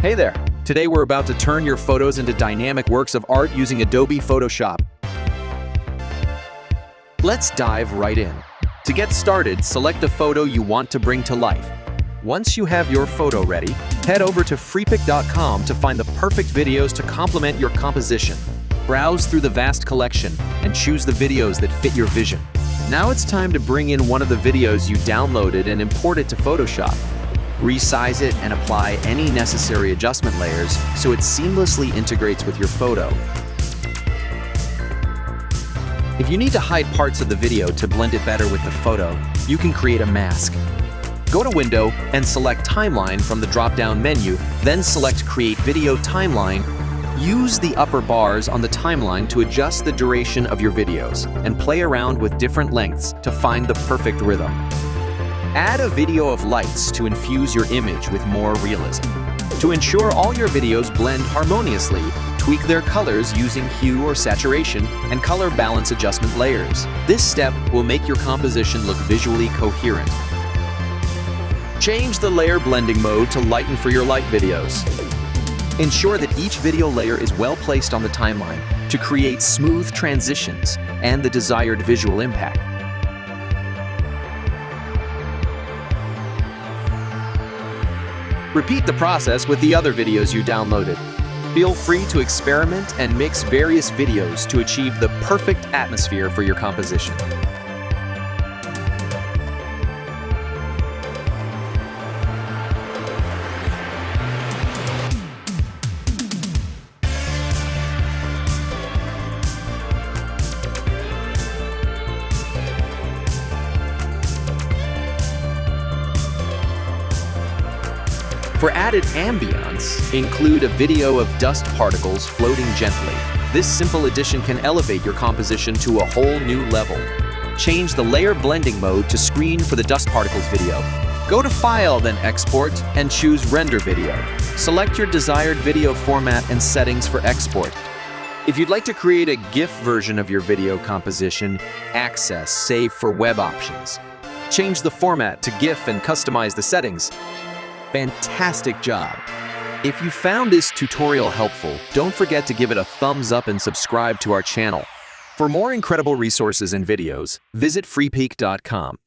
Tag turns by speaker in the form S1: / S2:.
S1: Hey there! Today we're about to turn your photos into dynamic works of art using Adobe Photoshop. Let's dive right in. To get started, select a photo you want to bring to life. Once you have your photo ready, head over to Freepik.com to find the perfect videos to complement your composition. Browse through the vast collection and choose the videos that fit your vision. Now it's time to bring in one of the videos you downloaded and import it to Photoshop. Resize it and apply any necessary adjustment layers so it seamlessly integrates with your photo. If you need to hide parts of the video to blend it better with the photo, you can create a mask. Go to Window and select Timeline from the drop-down menu, then select Create Video Timeline. Use the upper bars on the timeline to adjust the duration of your videos and play around with different lengths to find the perfect rhythm. Add a video of lights to infuse your image with more realism. To ensure all your videos blend harmoniously, tweak their colors using hue or saturation and color balance adjustment layers. This step will make your composition look visually coherent. Change the layer blending mode to lighten for your light videos. Ensure that each video layer is well placed on the timeline to create smooth transitions and the desired visual impact. Repeat the process with the other videos you downloaded. Feel free to experiment and mix various videos to achieve the perfect atmosphere for your composition. For added ambiance, include a video of dust particles floating gently. This simple addition can elevate your composition to a whole new level. Change the layer blending mode to screen for the dust particles video. Go to File, then Export, and choose Render Video. Select your desired video format and settings for export. If you'd like to create a GIF version of your video composition, access Save for Web options. Change the format to GIF and customize the settings. Fantastic job! If you found this tutorial helpful, don't forget to give it a thumbs up and subscribe to our channel. For more incredible resources and videos, visit Freepik.com.